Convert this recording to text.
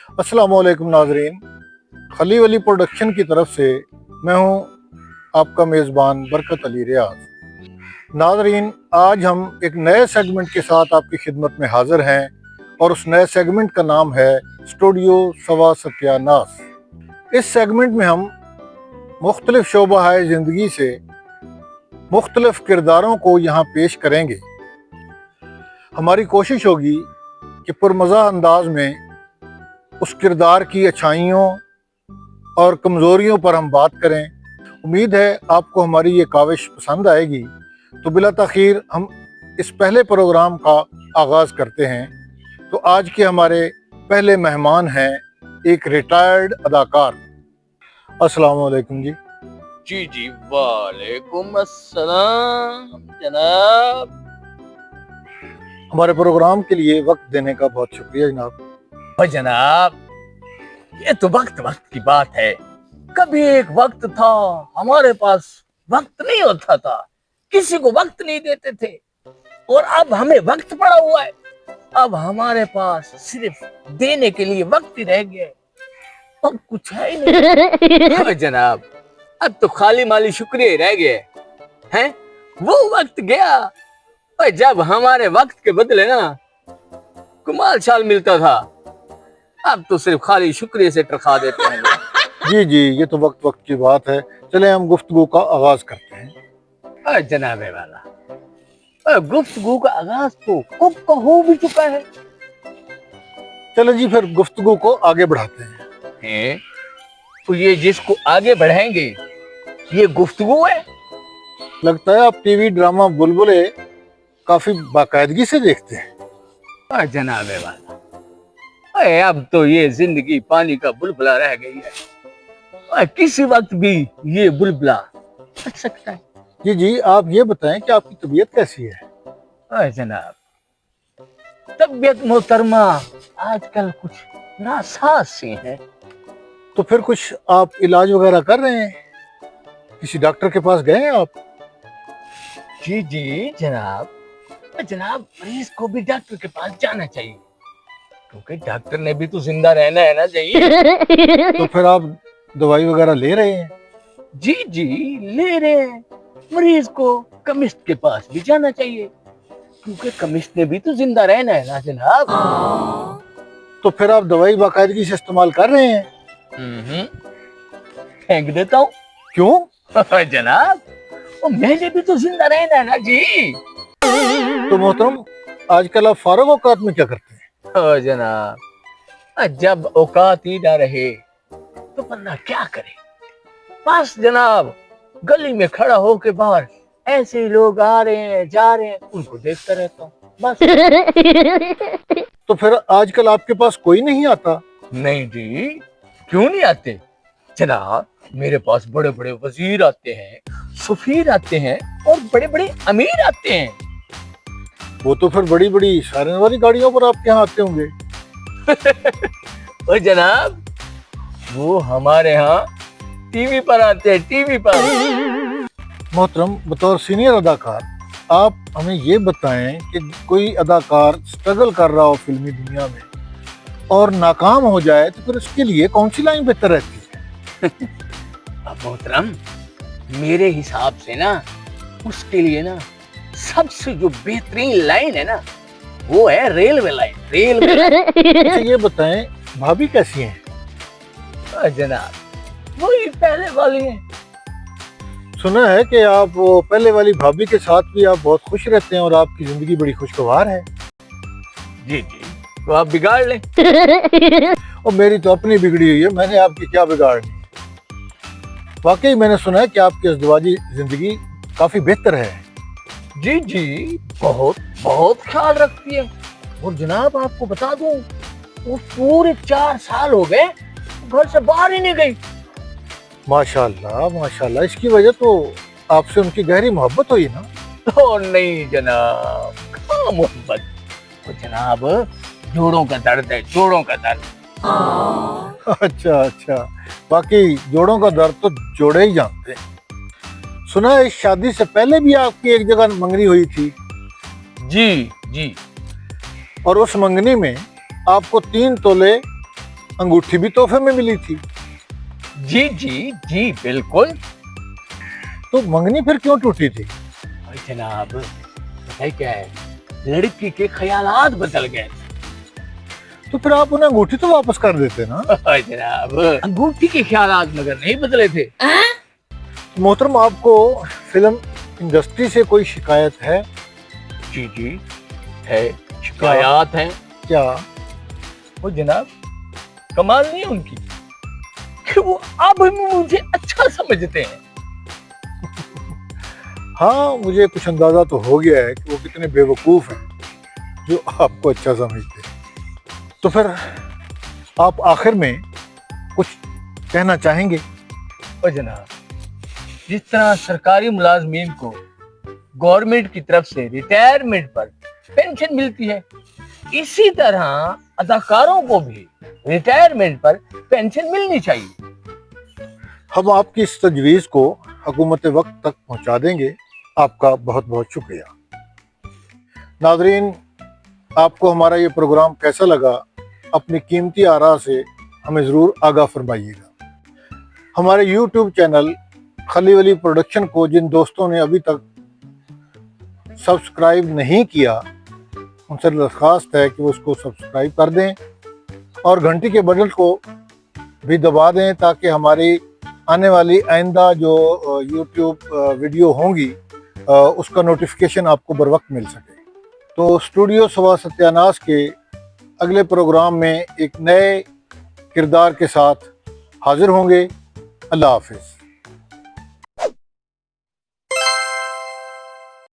अस्सलाम वालेकुम नाजरीन, खली वली प्रोडक्शन की तरफ से मैं हूं आपका मेज़बान बरकत अली रियाज। नाजरीन, आज हम एक नए सेगमेंट के साथ आपकी खिदमत में हाजिर हैं और उस नए सेगमेंट का नाम है स्टूडियो सवा सत्यानाश। इस सेगमेंट में हम मुख्तलिफ शोबा है ज़िंदगी से मुख्तलिफ किरदारों को यहाँ पेश करेंगे। हमारी कोशिश होगी कि पुरमज़ा अंदाज में उस किरदार की अच्छाइयों और कमज़ोरियों पर हम बात करें। उम्मीद है आपको हमारी ये काविश पसंद आएगी। तो बिला तख़ीर हम इस पहले प्रोग्राम का आगाज़ करते हैं। तो आज के हमारे पहले मेहमान हैं एक रिटायर्ड अदाकार। अस्सलाम वालेकुम जी। जी वालेकुम अस्सलाम जनाब। हमारे प्रोग्राम के लिए वक्त देने का बहुत शुक्रिया जनाब। भाई जनाब, ये तो वक्त की बात है। कभी एक वक्त था हमारे पास वक्त नहीं होता था, किसी को वक्त नहीं देते थे, और अब हमें वक्त पड़ा हुआ है। अब हमारे पास सिर्फ देने के लिए वक्त ही रह गया है, अब कुछ है ही नहीं। हाँ जनाब, अब तो खाली माली शुक्रिया ही रह गए हैं। वो वक्त गया और जब हमारे वक्त के बदले ना कमाल शाल मिलता था, अब तो सिर्फ खाली शुक्रिया से टरखा देते हैं लोग। जी, ये तो वक्त की बात है। चले हम गुफ्तगू का आगाज करते हैं। जनाबे वाला, गुफ्तगू का आगाज तो कब का हो भी चुका है। चलो जी, फिर गुफ्तगू को आगे बढ़ाते हैं। तो ये जिसको आगे बढ़ाएंगे ये गुफ्तगू है। लगता है आप टीवी ड्रामा बुलबुले काफी बाकायदगी से देखते हैं। जनाबे वाला, अब तो ये जिंदगी पानी का बुलबुला रह गई है, किसी वक्त भी ये बुलबुला फट सकता है। जी, आप ये बताएं कि आपकी तबीयत कैसी है? जनाब, तबीयत मोहतरमा आजकल कुछ नासाज सी है। तो फिर कुछ आप इलाज वगैरह कर रहे हैं? किसी डॉक्टर के पास गए हैं आप? जी जनाब, मरीज को भी डॉक्टर के पास जाना चाहिए, क्योंकि डॉक्टर ने भी तो जिंदा रहना है ना चाहिए। तो फिर आप दवाई वगैरह ले रहे हैं? जी ले रहे हैं। मरीज को केमिस्ट के पास भी जाना चाहिए, क्योंकि केमिस्ट ने भी तो जिंदा रहना है ना जनाब। तो फिर आप दवाई बाकायदगी से इस्तेमाल कर रहे हैं? फेंक देता हूँ। क्यों? जनाब, मैंने भी तो जिंदा रहना है ना जी। तो मोहतरम, आजकल आप फारग औकात में क्या करते हैं? जनाब, जब औकात ही ना रहे तो बंदा क्या करे। बस जनाब, गली में खड़ा होके बाहर ऐसे लोग आ रहे हैं जा रहे हैं, उनको देखता रहता हूँ बस। तो फिर आजकल आपके पास कोई नहीं आता? नहीं जी, क्यों नहीं आते जनाब, मेरे पास बड़े बड़े वजीर आते हैं, सफीर आते हैं, और बड़े बड़े अमीर आते हैं। वो तो फिर बड़ी बड़ी साइरन वाली गाड़ियों पर आपके यहाँ आते होंगे। और जनाब, वो हमारे यहाँ टीवी पर आते हैं, टीवी पर। मोहतरम, बतौर सीनियर अदाकार आप हमें ये बताएं कि कोई अदाकार स्ट्रगल कर रहा हो फिल्मी दुनिया में और नाकाम हो जाए तो फिर उसके लिए कौन सी लाइन बेहतर रहती है? अब मोहतरम, मेरे हिसाब से ना उसके लिए ना सबसे जो बेहतरीन लाइन है ना, वो है रेलवे लाइन। अच्छा, ये बताएं भाभी कैसी हैं? जनाब, वही पहले वाली है। सुना है कि आप वो पहले वाली भाभी के साथ भी आप बहुत खुश रहते हैं और आपकी जिंदगी बड़ी खुशगवार है। जी, तो आप बिगाड़ लें। और मेरी तो अपनी बिगड़ी हुई है, मैंने आपकी क्या बिगाड़नी। वाकई मैंने सुना है कि आपकी अज़दवाजी जिंदगी काफी बेहतर है। जी, बहुत ख्याल रखती है। और जनाब, आपको बता दूं, वो पूरे 4 साल हो गए घर से बाहर ही नहीं गई। माशाल्लाह, इसकी वजह तो आपसे उनकी गहरी मोहब्बत हुई ना? तो नहीं जनाब, कहाँ मोहब्बत। तो जनाब, जोड़ों का दर्द है, जोड़ों का दर्द। अच्छा, बाकी जोड़ों का दर्द तो जोड़े ही जानते हैं। सुना है इस शादी से पहले भी आपकी एक जगह मंगनी हुई थी? जी, और उस मंगनी में आपको 3 तोले अंगूठी भी तोहफे में मिली थी। जी जी जी बिल्कुल। तो मंगनी फिर क्यों टूटी थी? और जनाब पता है क्या है, लड़की के ख्यालात बदल गए। तो फिर आप उन्हें अंगूठी तो वापस कर देते ना। और जनाब अंगूठी के ख्यालात मगर नहीं बदले थे। मोहतरम, आपको फिल्म इंडस्ट्री से कोई शिकायत है? जी जी है, शिकायत है। क्या? वो जनाब कमाल नहीं है उनकी कि वो अब भी मुझे अच्छा समझते हैं। हाँ, मुझे कुछ अंदाजा तो हो गया है कि वो कितने बेवकूफ हैं जो आपको अच्छा समझते हैं। तो फिर आप आखिर में कुछ कहना चाहेंगे? और जनाब जिस तरह सरकारी मुलाजमीन को गवर्नमेंट की तरफ से रिटायरमेंट पर पेंशन मिलती है, इसी तरह अदाकारों को भी रिटायरमेंट पर पेंशन मिलनी चाहिए। हम आपकी इस तजवीज़ को हुकूमत वक्त तक पहुंचा देंगे। आपका बहुत बहुत शुक्रिया। नाज़रीन, आपको हमारा ये प्रोग्राम कैसा लगा, अपनी कीमती आरा से हमें ज़रूर आगाह फरमाइएगा। हमारे YouTube चैनल खली वली प्रोडक्शन को जिन दोस्तों ने अभी तक सब्सक्राइब नहीं किया, उनसे दरख्वास्त है कि वो उसको सब्सक्राइब कर दें और घंटी के बटन को भी दबा दें ताकि हमारी आने वाली आइंदा जो YouTube वीडियो होंगी उसका नोटिफिकेशन आपको बर वक्त मिल सके। तो स्टूडियो सवा सत्यानाश के अगले प्रोग्राम में एक नए किरदार के साथ हाजिर होंगे। अल्लाह हाफिज़।